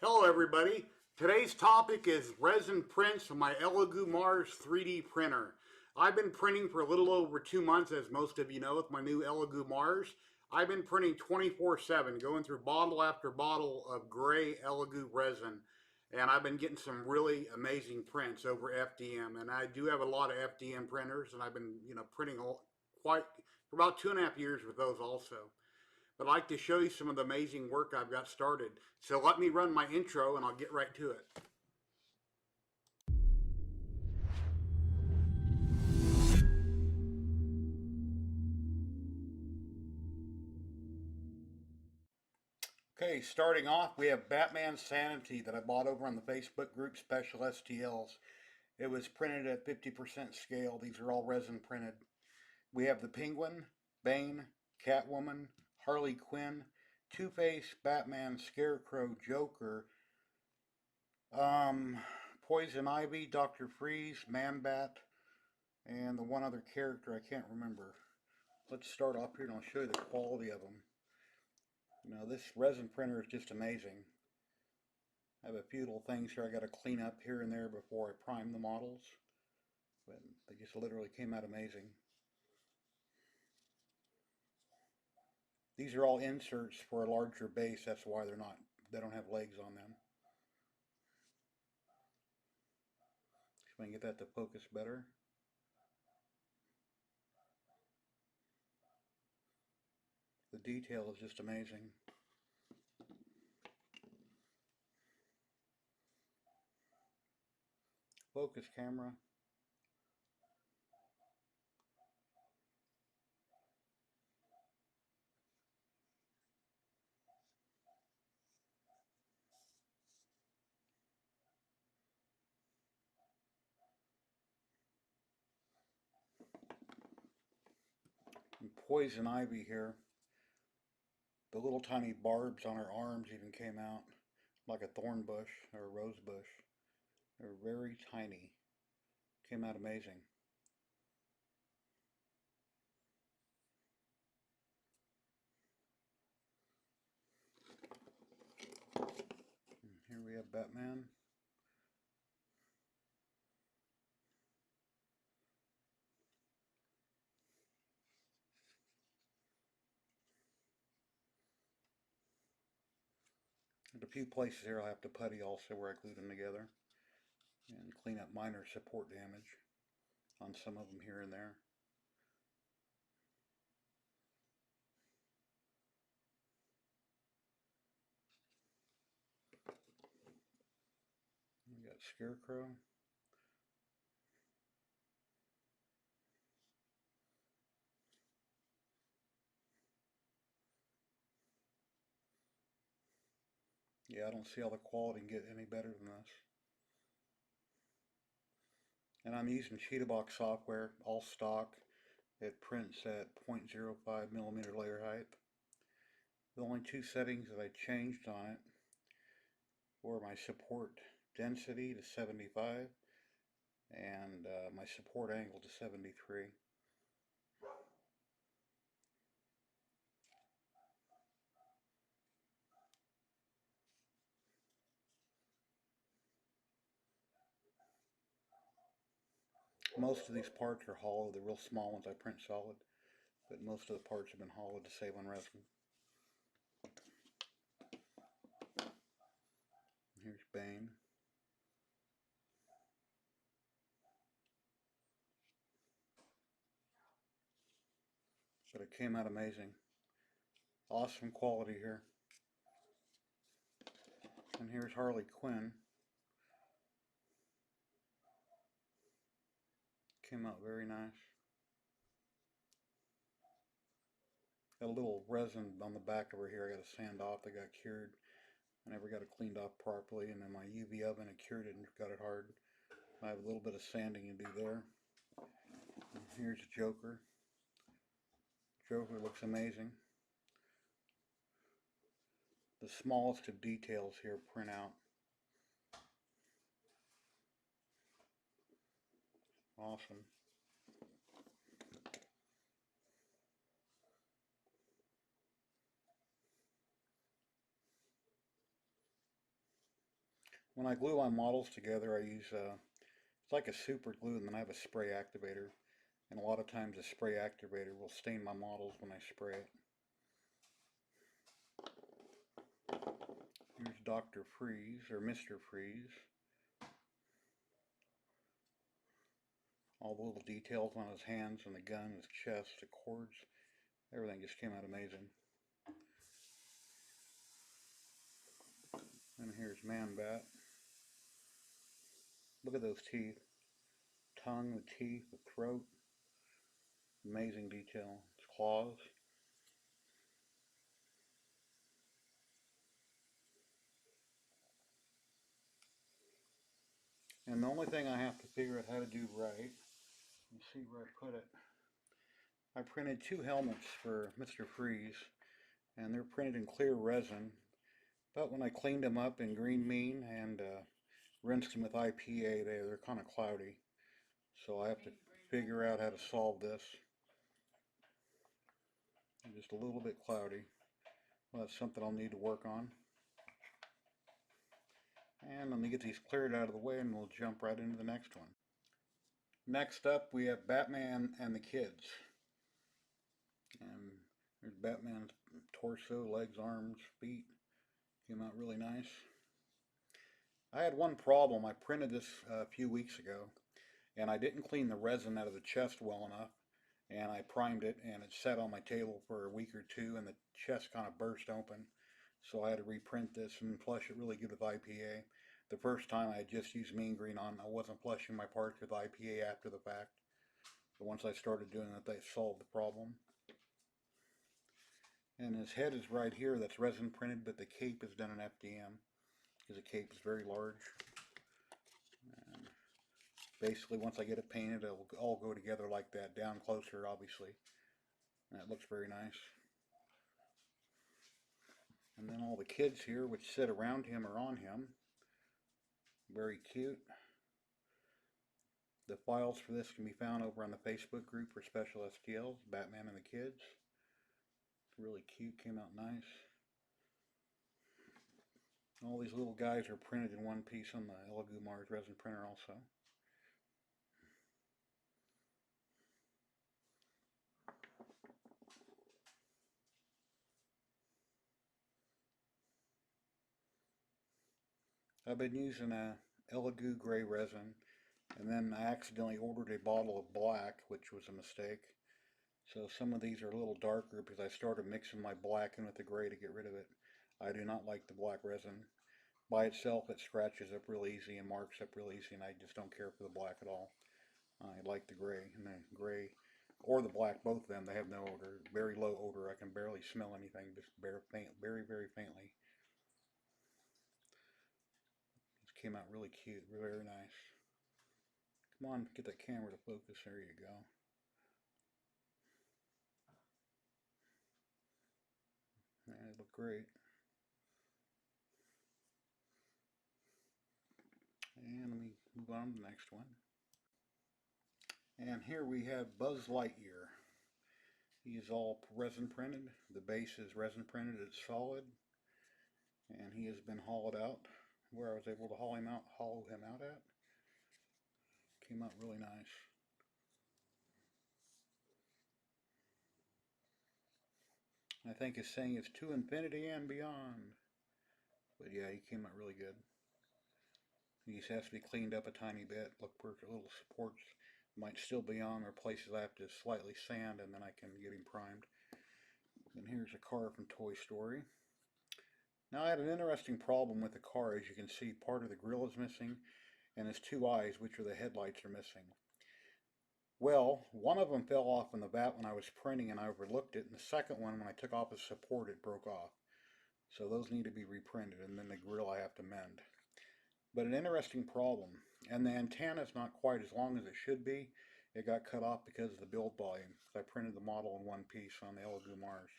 Hello everybody. Today's topic is resin prints on my Elegoo Mars 3D printer. I've been printing for a little over 2 months, as most of you know, with my new Elegoo Mars. I've been printing 24/7, going through bottle after bottle of gray Elegoo resin. And I've been getting some really amazing prints over FDM. And I do have a lot of FDM printers, and I've been, printing quite for about 2.5 years with those also. But I'd like to show you some of the amazing work I've got started. So let me run my intro and I'll get right to it. Okay, starting off, we have Batman Sanity that I bought over on the Facebook group Special STLs. It was printed at 50% scale. These are all resin printed. We have the Penguin, Bane, Catwoman, Harley Quinn, Two-Face, Batman, Scarecrow, Joker, Poison Ivy, Dr. Freeze, Man-Bat, and the one other character I can't remember. Let's start off here and I'll show you the quality of them. Now this resin printer is just amazing. I have a few little things here I got to clean up here and there before I prime the models, but they just literally came out amazing. These are all inserts for a larger base, that's why they don't have legs on them. See if I can get that to focus better. The detail is just amazing. Focus camera. And Poison Ivy here. The little tiny barbs on her arms even came out like a thorn bush or a rose bush. They're very tiny. Came out amazing. And here we have Batman. There's a few places here I'll have to putty also where I glued them together and clean up minor support damage on some of them here and there. We got Scarecrow. Yeah, I don't see how the quality can get any better than this. And I'm using Cheetahbox software, all stock. It prints at 0.05 millimeter layer height. The only two settings that I changed on it were my support density to 75 and my support angle to 73. Most of these parts are hollow. The real small ones I print solid, but most of the parts have been hollowed to save on resin. Here's Bane. But it came out amazing. Awesome quality here. And here's Harley Quinn. Came out very nice. Got a little resin on the back over here I got to sand off that got cured. I never got it cleaned off properly, and then my UV oven had cured it and got it hard. I have a little bit of sanding to do there. And here's Joker. Joker looks amazing. The smallest of details here print out. Awesome. When I glue my models together, I use, it's like a super glue, and then I have a spray activator. And a lot of times the spray activator will stain my models when I spray it. Here's Dr. Freeze, or Mr. Freeze. All the little details on his hands and the gun, his chest, the cords, everything just came out amazing. And here's Man Bat. Look at those teeth. Tongue, the teeth, the throat. Amazing detail. His claws. And the only thing I have to figure out how to do right, you see where I put it. I printed 2 helmets for Mr. Freeze, and they're printed in clear resin. But when I cleaned them up in green mean and rinsed them with IPA, they're kind of cloudy. So I have to figure out how to solve this. They're just a little bit cloudy. Well, that's something I'll need to work on. And let me get these cleared out of the way and we'll jump right into the next one. Next up we have Batman and the Kids. And there's Batman's torso, legs, arms, feet. Came out really nice. I had one problem. I printed this a few weeks ago and I didn't clean the resin out of the chest well enough, and I primed it and it sat on my table for a week or two and the chest kind of burst open. So I had to reprint this and flush it really good with IPA. The first time I had just used mean green on, I wasn't flushing my parts with IPA after the fact. But once I started doing it, they solved the problem. And his head is right here, that's resin printed, but the cape is done in FDM because the cape is very large. And basically, once I get it painted, it'll all go together like that, down closer, obviously. And that looks very nice. And then all the kids here, which sit around him or on him. Very cute. The files for this can be found over on the Facebook group for Special STLs, Batman and the Kids. It's really cute, came out nice. All these little guys are printed in one piece on the Elegoo Mars resin printer also. I've been using a Elegoo gray resin, and then I accidentally ordered a bottle of black, which was a mistake. So some of these are a little darker because I started mixing my black in with the gray to get rid of it. I do not like the black resin. By itself, it scratches up real easy and marks up real easy, and I just don't care for the black at all. I like the gray, and the gray or the black, both of them, they have no odor, very low odor. I can barely smell anything, just very faintly. This came out really cute, very nice. Come on, get that camera to focus. There you go. And it looked great. And let me move on to the next one. And here we have Buzz Lightyear. He is all resin printed. The base is resin printed, it's solid. And he has been hollowed out where I was able to hollow him out at. Came out really nice. I think it's saying it's to infinity and beyond. But yeah, he came out really good. He just has to be cleaned up a tiny bit. Look where the little supports might still be on, or places I have to slightly sand, and then I can get him primed. And here's a car from Toy Story. Now I had an interesting problem with the car. As you can see, part of the grille is missing, and his 2 eyes, which are the headlights, are missing. Well, one of them fell off in the vat when I was printing and I overlooked it, and the second one, when I took off the support, it broke off. So those need to be reprinted, and then the grille I have to mend. But an interesting problem, and the antenna is not quite as long as it should be. It got cut off because of the build volume. I printed the model in one piece on the Elegoo Mars.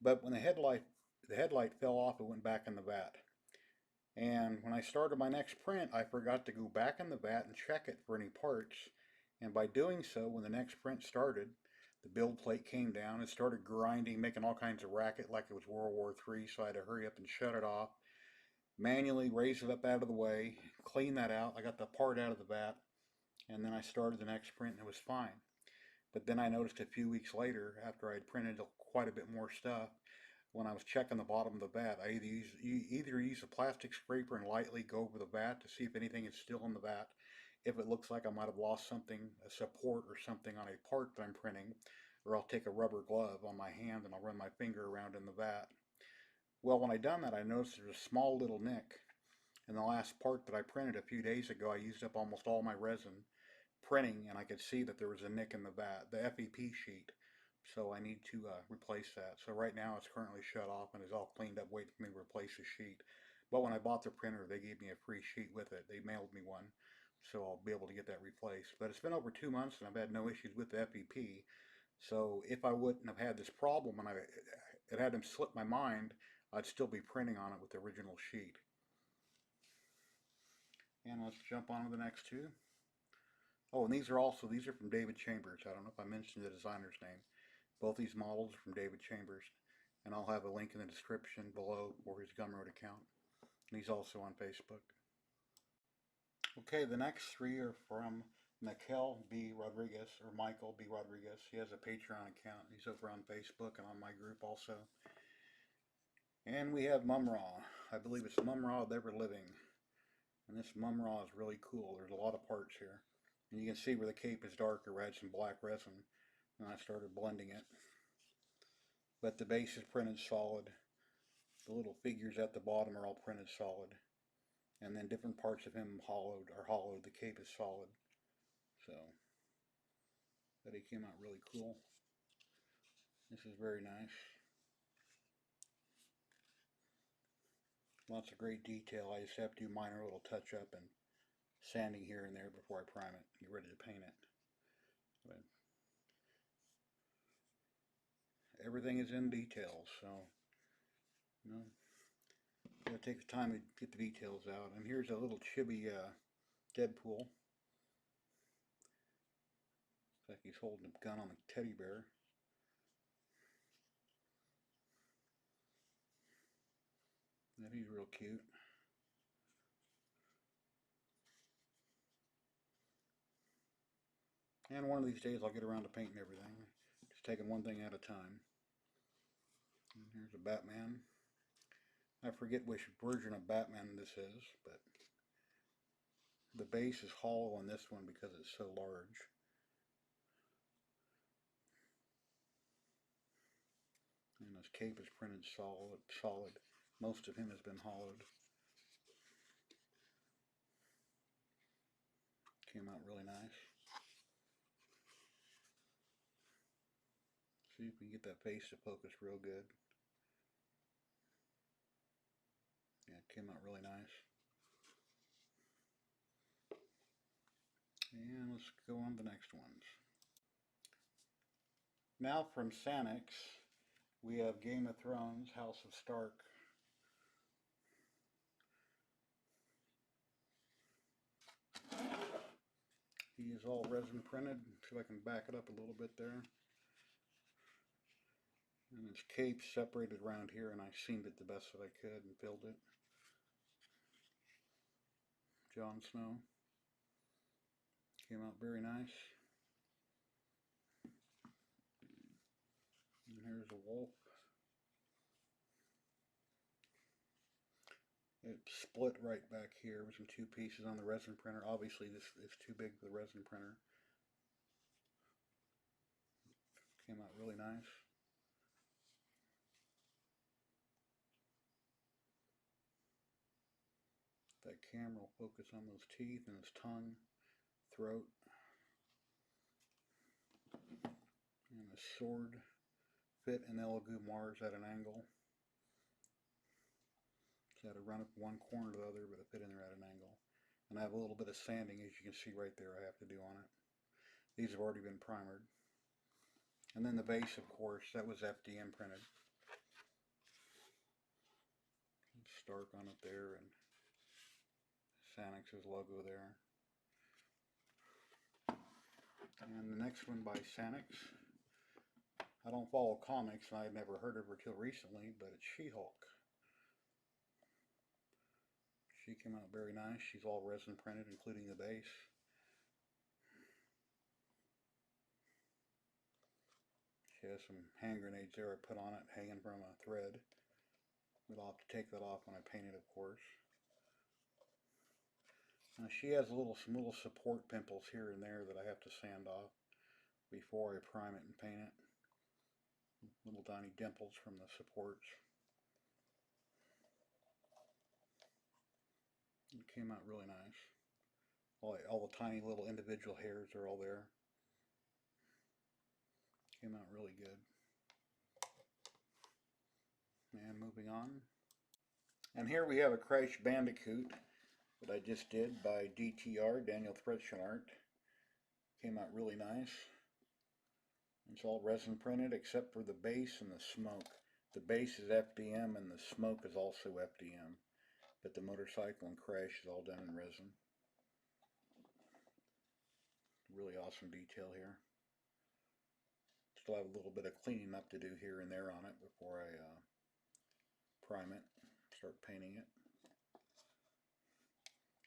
But when the headlight fell off, it went back in the vat. And when I started my next print, I forgot to go back in the vat and check it for any parts. And by doing so, when the next print started, the build plate came down and started grinding, making all kinds of racket like it was World War III, so I had to hurry up and shut it off, manually raise it up out of the way, clean that out. I got the part out of the vat, and then I started the next print and it was fine. But then I noticed a few weeks later, after I had printed quite a bit more stuff, when I was checking the bottom of the vat, I either use a plastic scraper and lightly go over the vat to see if anything is still in the vat, if it looks like I might have lost something, a support or something on a part that I'm printing, or I'll take a rubber glove on my hand and I'll run my finger around in the vat. Well, when I done that, I noticed there's a small little nick. In the last part that I printed a few days ago, I used up almost all my resin printing, and I could see that there was a nick in the vat, the FEP sheet. So I need to replace that. So right now it's currently shut off and is all cleaned up, waiting for me to replace the sheet. But when I bought the printer, they gave me a free sheet with it. They mailed me one, so I'll be able to get that replaced. But it's been over 2 months and I've had no issues with the FEP. So if I wouldn't have had this problem and it hadn't slipped my mind, I'd still be printing on it with the original sheet. And let's jump on to the next two. Oh, and these are from David Chambers. I don't know if I mentioned the designer's name. Both these models are from David Chambers, and I'll have a link in the description below for his Gumroad account. And he's also on Facebook. Okay, the next three are from Michel B. Rodriguez, or Michael B. Rodriguez. He has a Patreon account. He's over on Facebook and on my group also. And we have Mumra. I believe it's Mumra of Ever Living. And this Mumra is really cool. There's a lot of parts here. And you can see where the cape is darker. I had some black resin, and I started blending it. But the base is printed solid. The little figures at the bottom are all printed solid. And then different parts of him are hollowed. The cape is solid. So, but he came out really cool. This is very nice. Lots of great detail. I just have to do minor little touch up and sanding here and there before I prime it, get ready to paint it. But everything is in details, so you know, gotta take the time to get the details out. And here's a little chibi Deadpool. Looks like he's holding a gun on a teddy bear. And he's real cute. And one of these days I'll get around to painting everything. Just taking one thing at a time. And here's a Batman. I forget which version of Batman this is, but the base is hollow on this one because it's so large. And his cape is printed solid. Most of him has been hollowed. Came out really nice. See if we can get that face to focus real good. Yeah, it came out really nice. And let's go on to the next ones. Now from Sanix, we have Game of Thrones, House of Stark. He is all resin printed. See if I can back it up a little bit there. And his cape separated around here, and I seamed it the best that I could and filled it. Jon Snow. Came out very nice. And here's a wolf. It split right back here with some two pieces on the resin printer. Obviously this is too big for the resin printer. Came out really nice. That camera will focus on those teeth and his tongue, throat, and his sword fit an Elegoo Mars at an angle. So I had to run up one corner to the other, but it fit in there at an angle. And I have a little bit of sanding, as you can see right there, I have to do on it. These have already been primered. And then the base, of course, that was FDM printed. Stark on it there, and Sanix's logo there. And the next one by Sanix. I don't follow comics, and I had never heard of her till recently, but it's She-Hulk. She came out very nice. She's all resin printed, including the base. She has some hand grenades there I put on it, hanging from a thread. I'll have to take that off when I paint it, of course. Now she has some little support pimples here and there that I have to sand off before I prime it and paint it. Little tiny dimples from the supports. It came out really nice. All the tiny little individual hairs are all there. Came out really good. And moving on. And here we have a Crash Bandicoot that I just did by DTR, Daniel Thredson Art. Came out really nice. It's all resin printed except for the base and the smoke. The base is FDM and the smoke is also FDM. But the motorcycle and Crash is all done in resin. Really awesome detail here. Still have a little bit of cleaning up to do here and there on it before I prime it, start painting it.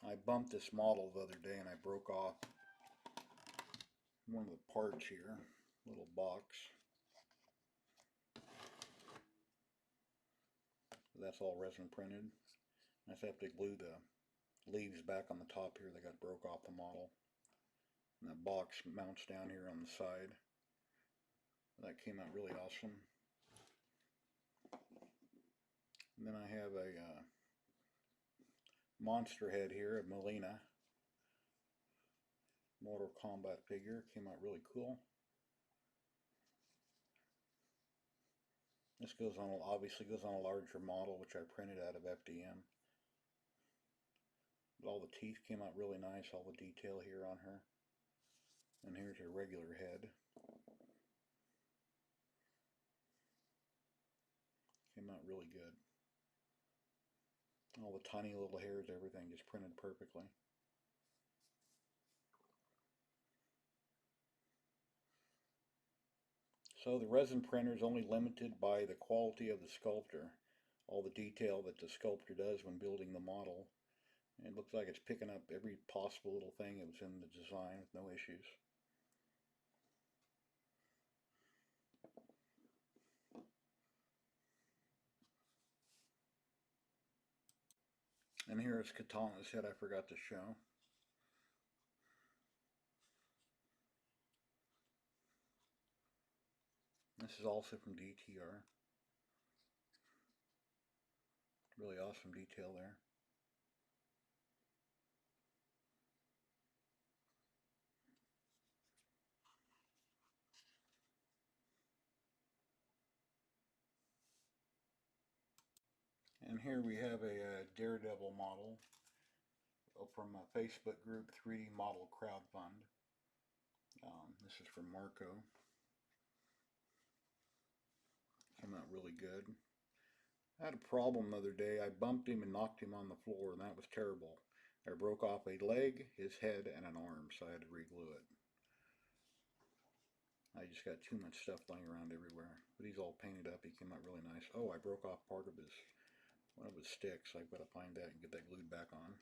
I bumped this model the other day and I broke off one of the parts here, little box. That's all resin printed. I just have to glue the leaves back on the top here that got broke off the model. And that box mounts down here on the side. That came out really awesome. And then I have a monster head here of Melina. Mortal Kombat figure. Came out really cool. This obviously goes on a larger model, which I printed out of FDM. But all the teeth came out really nice, all the detail here on her. And here's her regular head. Came out really good. All the tiny little hairs, everything just printed perfectly. So the resin printer is only limited by the quality of the sculptor. All the detail that the sculptor does when building the model. And it looks like it's picking up every possible little thing that was in the design with no issues. And here is Katana's head I forgot to show. This is also from DTR. Really awesome detail there. And here we have a Daredevil model from a Facebook group, 3D Model Crowdfund. This is from Marco. Came out really good. I had a problem the other day. I bumped him and knocked him on the floor, and that was terrible. I broke off a leg, his head, and an arm, so I had to re-glue it. I just got too much stuff laying around everywhere. But he's all painted up. He came out really nice. Oh, I broke off part of one of his sticks. I've got to find that and get that glued back on.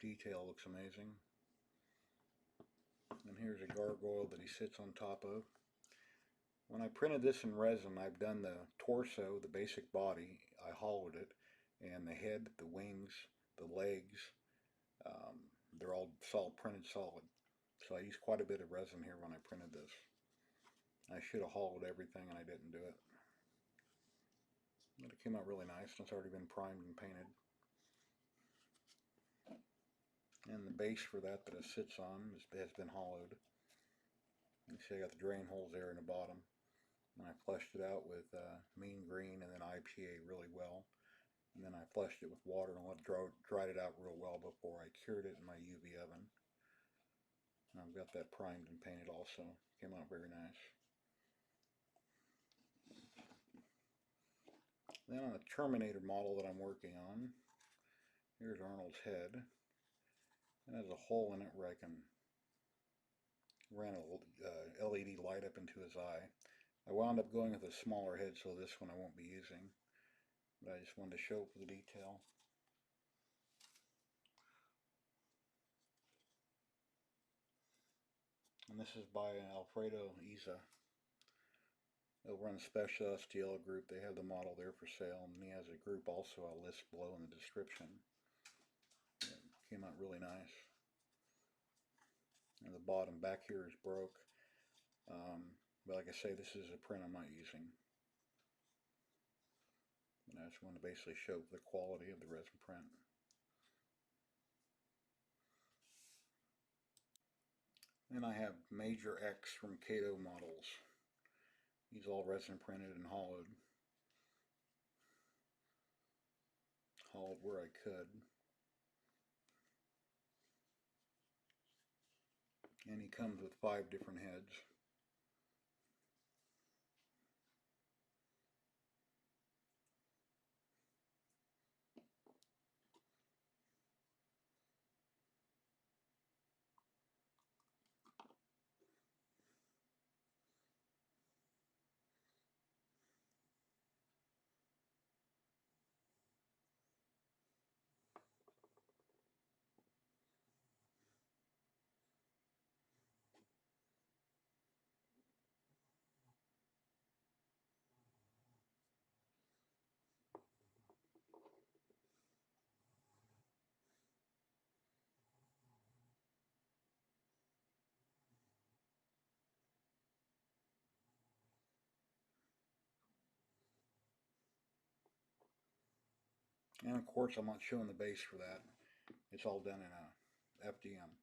Detail looks amazing. And here's a gargoyle that he sits on top of. When I printed this in resin, I've done the torso, the basic body. I hollowed it, and the head, the wings, the legs, they're all printed solid. So I used quite a bit of resin here when I printed this. I should have hollowed everything and I didn't do it. But it came out really nice and it's already been primed and painted. And the base for that it sits on has been hollowed. You see I got the drain holes there in the bottom. And I fleshed it out with mean green and then IPA really well. And then I fleshed it with water and dried it out real well before I cured it in my UV oven. And I've got that primed and painted also. Came out very nice. Then on the Terminator model that I'm working on, here's Arnold's head. It has a hole in it where I can run a LED light up into his eye. I wound up going with a smaller head, so this one I won't be using. but I just wanted to show for the detail. And this is by Alfredo Isa over on the Special STL group. They have the model there for sale, and he has a group also I'll list below in the description. It came out really nice. And the bottom back here is broke. But like I say, this is a print I'm not using. And I just want to basically show the quality of the resin print. Then I have Major X from Kato Models. He's all resin printed and hollowed. Hollowed where I could. And he comes with 5 different heads. And of course I'm not showing the base for that. It's all done in a FDM.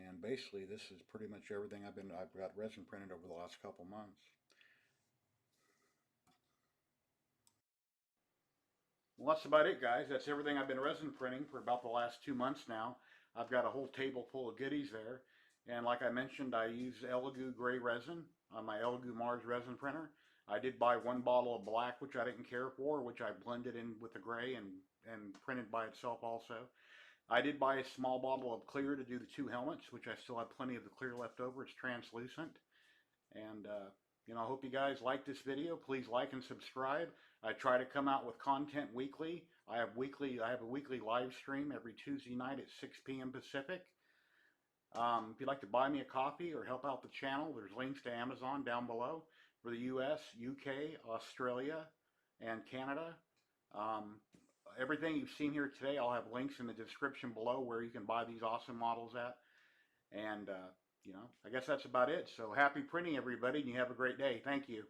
And basically this is pretty much everything I've got resin printed over the last couple months. Well, that's about it, guys. That's everything I've been resin printing for about the last 2 months now. I've got a whole table full of goodies there. And like I mentioned, I use Elegoo gray resin on my Elegoo Mars resin printer. I did buy 1 bottle of black, which I didn't care for, which I blended in with the gray and printed by itself also. I did buy a small bottle of clear to do the 2 helmets, which I still have plenty of the clear left over. It's translucent. And, I hope you guys like this video. Please like and subscribe. I try to come out with content weekly. I have a weekly live stream every Tuesday night at 6 p.m. Pacific. If you'd like to buy me a coffee or help out the channel, there's links to Amazon down below for the US, UK, Australia, and Canada. Everything you've seen here today, I'll have links in the description below where you can buy these awesome models at. And, I guess that's about it. So happy printing, everybody, and you have a great day. Thank you.